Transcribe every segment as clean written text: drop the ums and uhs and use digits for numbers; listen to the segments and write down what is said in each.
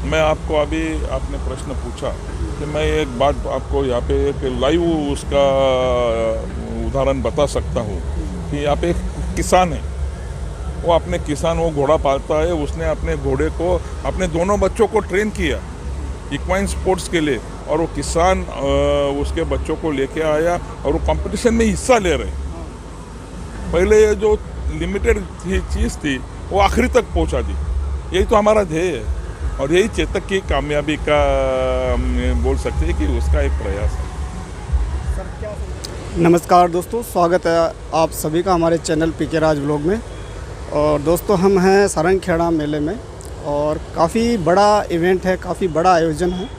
मैं आपको अभी आपने प्रश्न पूछा कि मैं एक बात आपको यहाँ पे एक लाइव उसका उदाहरण बता सकता हूँ कि यहाँ पे एक किसान है, वो अपने किसान वो घोड़ा पालता है, उसने अपने घोड़े को अपने दोनों बच्चों को ट्रेन किया इक्वाइन स्पोर्ट्स के लिए, और वो किसान उसके बच्चों को लेके आया और वो कंपटीशन में हिस्सा ले रहे। पहले ये जो लिमिटेड चीज़ थी वो आखिरी तक पहुंचा दी। यही तो हमारा ध्येय है और यही चेतक की कामयाबी का हम बोल सकते हैं कि उसका एक प्रयास है। नमस्कार दोस्तों, स्वागत है आप सभी का हमारे चैनल पीके राज व्लॉग में। और दोस्तों हम हैं सारंगखेड़ा मेले में और काफ़ी बड़ा इवेंट है, काफ़ी बड़ा आयोजन है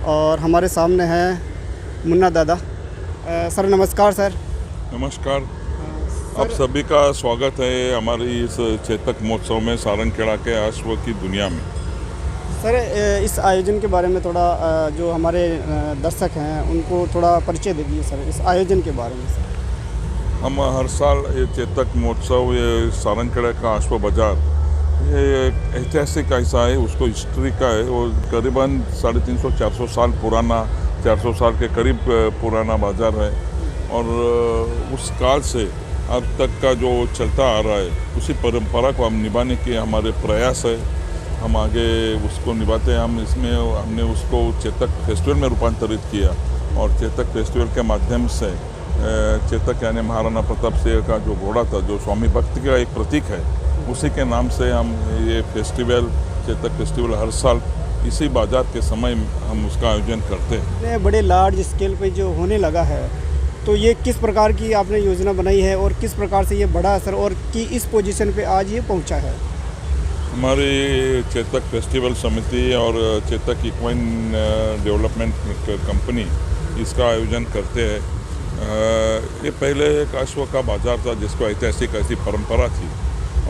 और हमारे सामने है मुन्ना दादा। सर नमस्कार। सर नमस्कार, आप सभी का स्वागत है हमारी इस चेतक महोत्सव में सारंगखेड़ा के अश्व की दुनिया में। सर इस आयोजन के बारे में थोड़ा जो हमारे दर्शक हैं उनको थोड़ा परिचय दे दीजिए सर, इस आयोजन के बारे में। सर हम हर साल ये चेतक महोत्सव, ये सारंगखेड़ा का अश्व बाजार, ये एक ऐतिहासिक ऐसा है, उसको हिस्ट्री का है। वो करीबन 350-400 साल पुराना, 400 साल के करीब पुराना बाज़ार है और उस काल से अब तक का जो चलता आ रहा है उसी परंपरा को हम निभाने के हमारे प्रयास है। हम आगे उसको निभाते हैं। हमने उसको चेतक फेस्टिवल में रूपांतरित किया और चेतक फेस्टिवल के माध्यम से चेतक यानी महाराणा प्रताप सिंह का जो घोड़ा था, जो स्वामी भक्ति का एक प्रतीक है, उसी के नाम से हम ये फेस्टिवल, चेतक फेस्टिवल हर साल इसी बाजार के समय हम उसका आयोजन करते हैं। बड़े लार्ज स्केल पे जो होने लगा है, तो ये किस प्रकार की आपने योजना बनाई है और किस प्रकार से ये बड़ा असर और कि इस पोजीशन पे आज ये पहुंचा है? हमारी चेतक फेस्टिवल समिति और चेतक इक्वाइन डेवलपमेंट कंपनी इसका आयोजन करते हैं। ये पहले एक अश्व का बाजार था जिसको ऐतिहासिक ऐसी परंपरा थी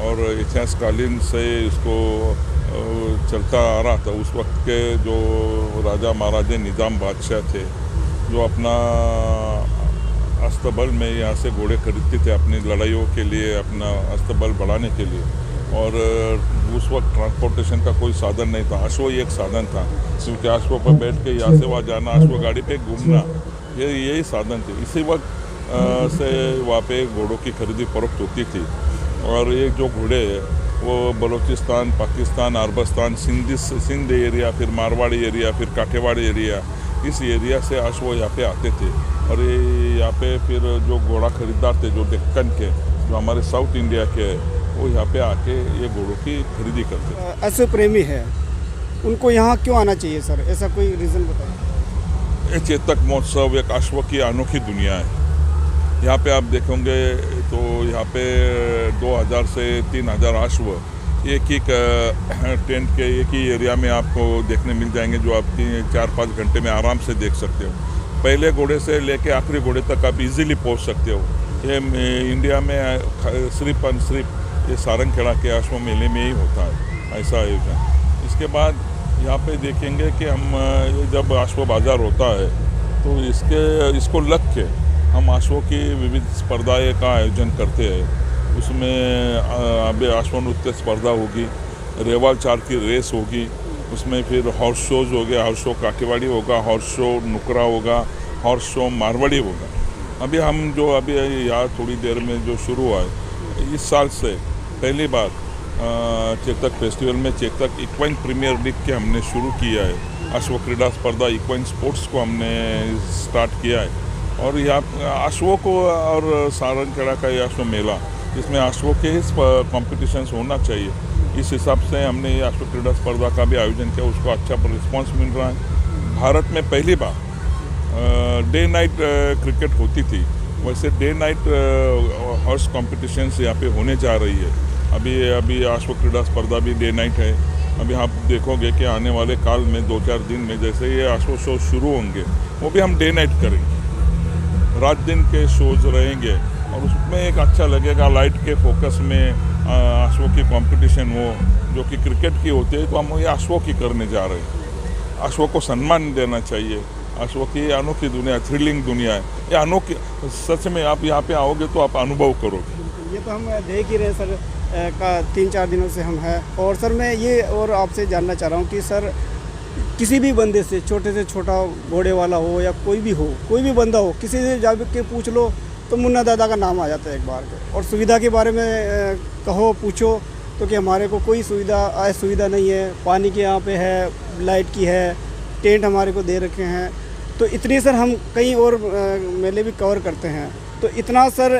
और इतिहासकालीन से इसको चलता आ रहा था। उस वक्त के जो राजा महाराजे निज़ाम बादशाह थे, जो अपना अस्तबल में यहाँ से घोड़े खरीदते थे अपनी लड़ाइयों के लिए, अपना अस्तबल बढ़ाने के लिए। और उस वक्त ट्रांसपोर्टेशन का कोई साधन नहीं था, अश्व ही एक साधन था, क्योंकि अश्व पर बैठ के यहाँ से वहाँ जाना, अश्व गाड़ी पे घूमना, यही साधन थे। इसी वक्त से वहाँ पे घोड़ों की खरीदी फरोख्त होती थी और ये जो घोड़े वो बलूचिस्तान, पाकिस्तान, अरबस्तान, सिंध एरिया, फिर मारवाड़ी एरिया, फिर काठियावाड़ी एरिया, इस एरिया से अश्व यहाँ पे आते थे और ये यहाँ पे फिर जो घोड़ा खरीदार थे, जो डेक्कन के, जो हमारे साउथ इंडिया के, वो यहाँ पे आके ये घोड़ों की खरीदी करते। अश्व प्रेमी है, उनको यहाँ क्यों आना चाहिए सर, ऐसा कोई रीज़न बताइए। ये चेतक महोत्सव एक अश्व की अनोखी दुनिया है। यहाँ पे आप देखेंगे तो यहाँ पे 2000 से 3000 अश्व एक ही टेंट के एक ही एरिया में आपको देखने मिल जाएंगे, जो आप 4-5 घंटे में आराम से देख सकते हो। पहले घोड़े से लेके आखिरी घोड़े तक आप इजीली पहुँच सकते हो। ये इंडिया में सिर्फ और सिर्फ ये सारंगखेड़ा के अश्व मेले में ही होता है ऐसा आयोजन। इसके बाद यहाँ पे देखेंगे कि हम जब अश्व बाजार होता है तो इसको लग के हम अश्वों की विविध स्पर्धाएँ का आयोजन करते हैं। उसमें अभी अश्व नृत्य स्पर्धा होगी, रेवाल चार की रेस होगी, उसमें फिर हॉर्स शोज हो गया, हॉर्स शो काठियावाड़ी होगा, हॉर्स शो नुकरा होगा, हॉर्स शो मारवाड़ी होगा। अभी यहाँ थोड़ी देर में जो शुरू हुआ है, इस साल से पहली बार चेतक फेस्टिवल में चेतक इक्वाइन प्रीमियर लीग के हमने शुरू किया है। अश्व क्रीड़ा स्पर्धा इक्वाइन स्पोर्ट्स को हमने स्टार्ट किया है और यहाँ अश्वों को और सारंगखेड़ा का ये अश्व मेला, जिसमें अश्वों के ही कॉम्पिटिशन्स होना चाहिए, इस हिसाब से हमने ये अश्व क्रीड़ा स्पर्धा का भी आयोजन किया। उसको अच्छा रिस्पॉन्स मिल रहा है। भारत में पहली बार डे नाइट क्रिकेट होती थी, वैसे डे नाइट हॉर्स कॉम्पिटिशन्स यहाँ पे होने जा रही है। अभी अश्व क्रीड़ा स्पर्धा भी डे नाइट है। अभी आप देखोगे कि आने वाले काल में 2-4 दिन में जैसे ये अश्व शो शुरू होंगे, वो भी हम डे नाइट करेंगे, रात दिन के शोज रहेंगे और उसमें एक अच्छा लगेगा। लाइट के फोकस में अश्वों की कंपटीशन हो, जो कि क्रिकेट की होती है, तो हम ये अश्वों की करने जा रहे हैं। अश्वों को सम्मान देना चाहिए। अश्व की अनोखी दुनिया, थ्रिलिंग दुनिया है ये अनोखी। सच में आप यहाँ पे आओगे तो आप अनुभव करोगे। ये तो हम देख ही रहे सर का 3-4 दिनों से हम हैं। और सर मैं ये और आपसे जानना चाह रहा हूँ कि सर किसी भी बंदे से, छोटे से छोटा घोड़े वाला हो या कोई भी बंदा हो, किसी से जा के पूछ लो तो मुन्ना दादा का नाम आ जाता है एक बार के। और सुविधा के बारे में कहो, पूछो तो कि हमारे को कोई सुविधा नहीं है, पानी की यहाँ पे है, लाइट की है, टेंट हमारे को दे रखे हैं। तो इतनी सर हम कई और मेले भी कवर करते हैं। तो इतना सर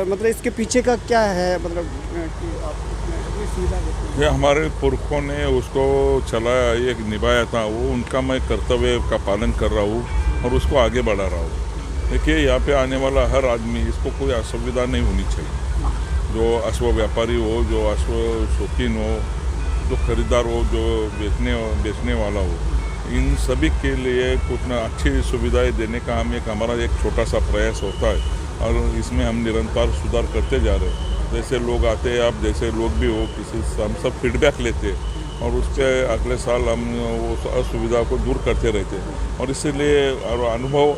मतलब इसके पीछे का क्या है, मतलब कि आप इसमें सुविधा देते हैं? ये हमारे पुरखों ने उसको चलाया, एक निभाया था, वो उनका मैं कर्तव्य का पालन कर रहा हूँ और उसको आगे बढ़ा रहा हूँ। देखिए, यहाँ पे आने वाला हर आदमी, इसको कोई असुविधा नहीं होनी चाहिए। जो अश्व व्यापारी हो, जो अश्व शौकीन हो, जो खरीदार हो, जो बेचने वाला हो, इन सभी के लिए कुछ ना अच्छी सुविधाएं देने का हमारा एक छोटा सा प्रयास होता है और इसमें हम निरंतर सुधार करते जा रहे हैं। जैसे लोग आते हैं, आप जैसे लोग भी हो, किसी से हम सब फीडबैक लेते हैं और उसके अगले साल हम वो असुविधा को दूर करते रहते हैं। और इसीलिए और अनुभव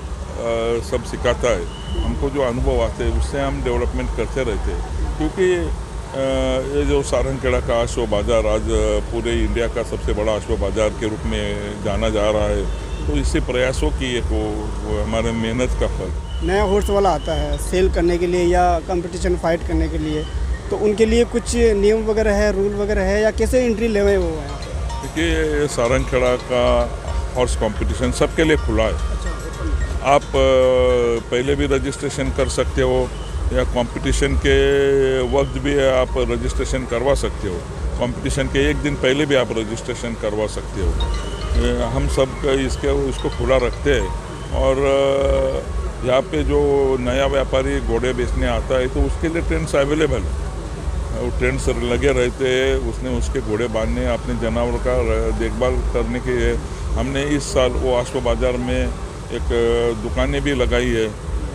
सब सिखाता है। हमको जो अनुभव आते हैं उससे हम डेवलपमेंट करते रहते हैं, क्योंकि ये जो सारंगखेड़ा का अश्व बाज़ार आज पूरे इंडिया का सबसे बड़ा अश्व बाज़ार के रूप में जाना जा रहा है। तो इसी प्रयासों की एक वो हमारे मेहनत का फल। नया हॉर्स वाला आता है सेल करने के लिए या कंपटीशन फाइट करने के लिए, तो उनके लिए कुछ नियम वगैरह है, रूल वगैरह है, या कैसे एंट्री लेवे वो है? देखिए, सारंगखेड़ा का हॉर्स कंपटीशन सबके लिए खुला है। आप पहले भी रजिस्ट्रेशन कर सकते हो या कंपटीशन के वक्त भी आप रजिस्ट्रेशन करवा सकते हो। कंपटीशन के एक दिन पहले भी आप रजिस्ट्रेशन करवा सकते हो। हम सब इसको खुला रखते हैं। और यहाँ पे जो नया व्यापारी घोड़े बेचने आता है तो उसके लिए टेंट्स अवेलेबल है। वो टेंट्स लगे रहते हैं, उसने उसके घोड़े बांधने, अपने जानवर का देखभाल करने के लिए हमने इस साल वो अश्व बाज़ार में एक दुकानें भी लगाई है,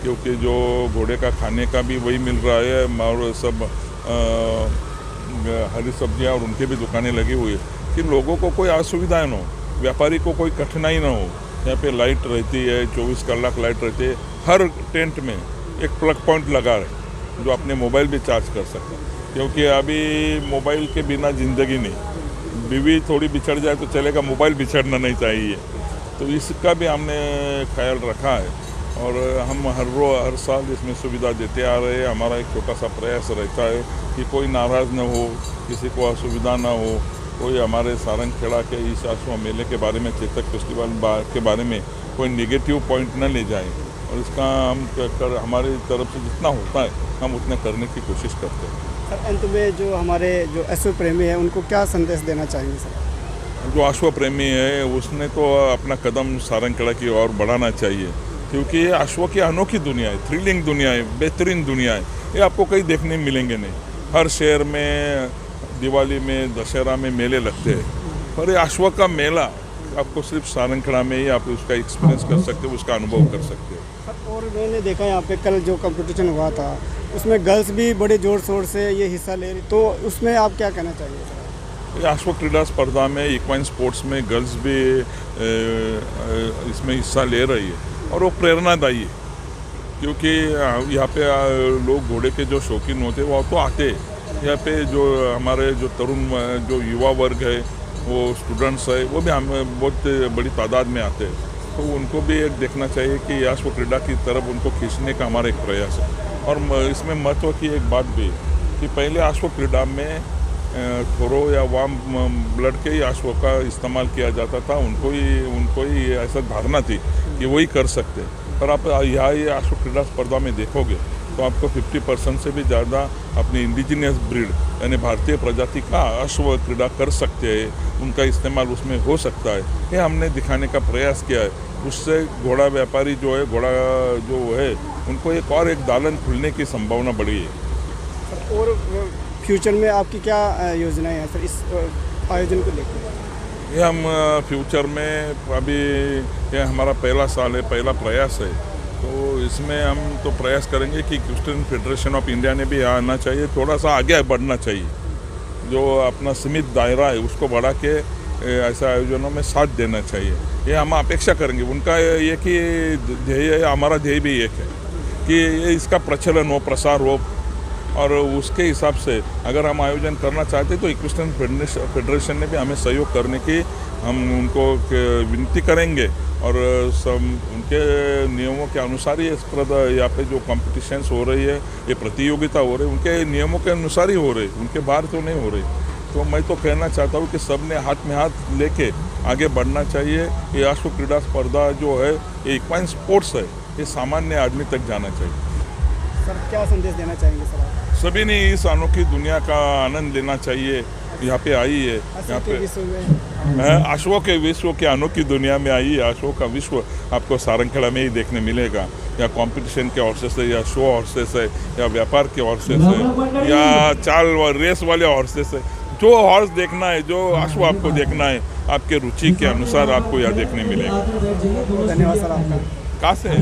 क्योंकि जो घोड़े का खाने का भी वही मिल रहा है और सब हरी सब्जियां और उनकी भी दुकानें लगी हुई है कि लोगों को कोई असुविधा ना हो, व्यापारी को कोई कठिनाई ना हो। यहाँ पे लाइट रहती है, 24 कलाक लाइट रहती है। हर टेंट में एक प्लग पॉइंट लगा है जो अपने मोबाइल भी चार्ज कर सकता है, क्योंकि अभी मोबाइल के बिना ज़िंदगी नहीं। बीवी थोड़ी बिछड़ जाए तो चलेगा, मोबाइल बिछड़ना नहीं चाहिए। तो इसका भी हमने ख्याल रखा है और हम हर साल इसमें सुविधा देते आ रहे हैं। हमारा एक छोटा सा प्रयास रहता है कि कोई नाराज़ न हो, किसी को असुविधा ना हो, कोई हमारे सारंगखेड़ा के इस अश्व मेले के बारे में, चेतक फेस्टिवल के बारे में कोई नेगेटिव पॉइंट न ले जाए। और इसका हम हमारी तरफ से जितना होता है हम उतना करने की कोशिश करते हैं। सर, अंत में जो हमारे जो अश्व प्रेमी है उनको क्या संदेश देना चाहेंगे सर? जो अश्व प्रेमी है उसने तो अपना कदम सारंगखेड़ा की ओर बढ़ाना चाहिए, क्योंकि ये अश्व की अनोखी दुनिया है, थ्रिलिंग दुनिया है, बेहतरीन दुनिया है। ये आपको कहीं देखने मिलेंगे नहीं। हर शहर में दिवाली में, दशहरा में मेले लगते हैं, पर ये अश्व का मेला आपको सिर्फ सारंगखेड़ा में ही आप उसका एक्सपीरियंस कर सकते हो, उसका अनुभव कर सकते हो। और मैंने देखा यहाँ पे कल जो कंपटीशन हुआ था उसमें गर्ल्स भी बड़े ज़ोर शोर से ये हिस्सा ले रही, तो उसमें आप क्या कहना चाहिए सर? अश्व क्रीड़ा स्पर्धा में, इक्वाइन स्पोर्ट्स में गर्ल्स भी इसमें हिस्सा ले रही है और वो प्रेरणादायी है, क्योंकि यहाँ पे लोग घोड़े के जो शौकीन होते हैं वो तो आते हैं। यहाँ पे जो हमारे जो तरुण जो युवा वर्ग है, वो स्टूडेंट्स है, वो भी हम बहुत बड़ी तादाद में आते हैं। तो उनको भी एक देखना चाहिए कि अश्व क्रीड़ा की तरफ उनको खींचने का हमारा एक प्रयास है। और इसमें महत्व की एक बात भी कि पहले अश्व क्रीड़ा में थोरो या वार्म ब्लड के ही अश्व का इस्तेमाल किया जाता था। उनको ही ऐसा धारणा थी कि वही कर सकते। पर आप यहाँ ये अश्व क्रीड़ा स्पर्धा में देखोगे तो आपको 50% से भी ज़्यादा अपनी इंडिजिनियस ब्रीड यानी भारतीय प्रजाति का अश्व क्रीड़ा कर सकते हैं, उनका इस्तेमाल उसमें हो सकता है। ये हमने दिखाने का प्रयास किया है। उससे घोड़ा व्यापारी जो है, घोड़ा जो है, उनको एक दालन खुलने की संभावना बढ़ी है। और फ्यूचर में आपकी क्या योजनाएं हैं सर इस आयोजन को लेकर? ये हम फ्यूचर में अभी ये हमारा पहला साल है, पहला प्रयास है, तो इसमें हम तो प्रयास करेंगे कि इक्वेस्ट्रियन फेडरेशन ऑफ इंडिया ने भी आना चाहिए, थोड़ा सा आगे बढ़ना चाहिए। जो अपना सीमित दायरा है उसको बढ़ा के ऐसे आयोजनों में साथ देना चाहिए, ये हम अपेक्षा करेंगे। उनका ये कि ध्येय, हमारा ध्येय भी एक है कि इसका प्रचलन हो, प्रसार हो, और उसके हिसाब से अगर हम आयोजन करना चाहते तो इक्वेस्ट्रियन फेडरेशन ने भी हमें सहयोग करने की हम उनको विनती करेंगे और सब उनके नियमों के अनुसार ही इस पर यहाँ पे जो कॉम्पिटिशन्स हो रही है, ये प्रतियोगिता हो रही है, उनके नियमों के अनुसार ही हो रही, उनके बाहर तो नहीं हो रही। तो मैं तो कहना चाहता हूँ कि सब ने हाथ में हाथ लेके आगे बढ़ना चाहिए। ये अश्व क्रीड़ा स्पर्धा जो है ये इक्वाइन स्पोर्ट्स है, ये सामान्य आदमी तक जाना चाहिए। सर क्या संदेश देना चाहेंगे सर आप? सभी ने इस अनोखी दुनिया का आनंद लेना चाहिए। यहाँ पे आई है, यहाँ पे अश्वों के विश्व के अनोखी दुनिया में आई है। अश्वों का विश्व आपको सारंगखेड़ा में ही देखने मिलेगा। या कंपटीशन के हॉर्सेस है, या शो हॉर्सेस है, या व्यापार के हॉर्सेस है, या चाल रेस वाले हॉर्सेस है। जो हॉर्स देखना है, जो अश्व आपको देखना है, आपके रुचि के अनुसार आपको यहाँ देखने मिलेगा। धन्यवाद सर आपका। कहाँ से है?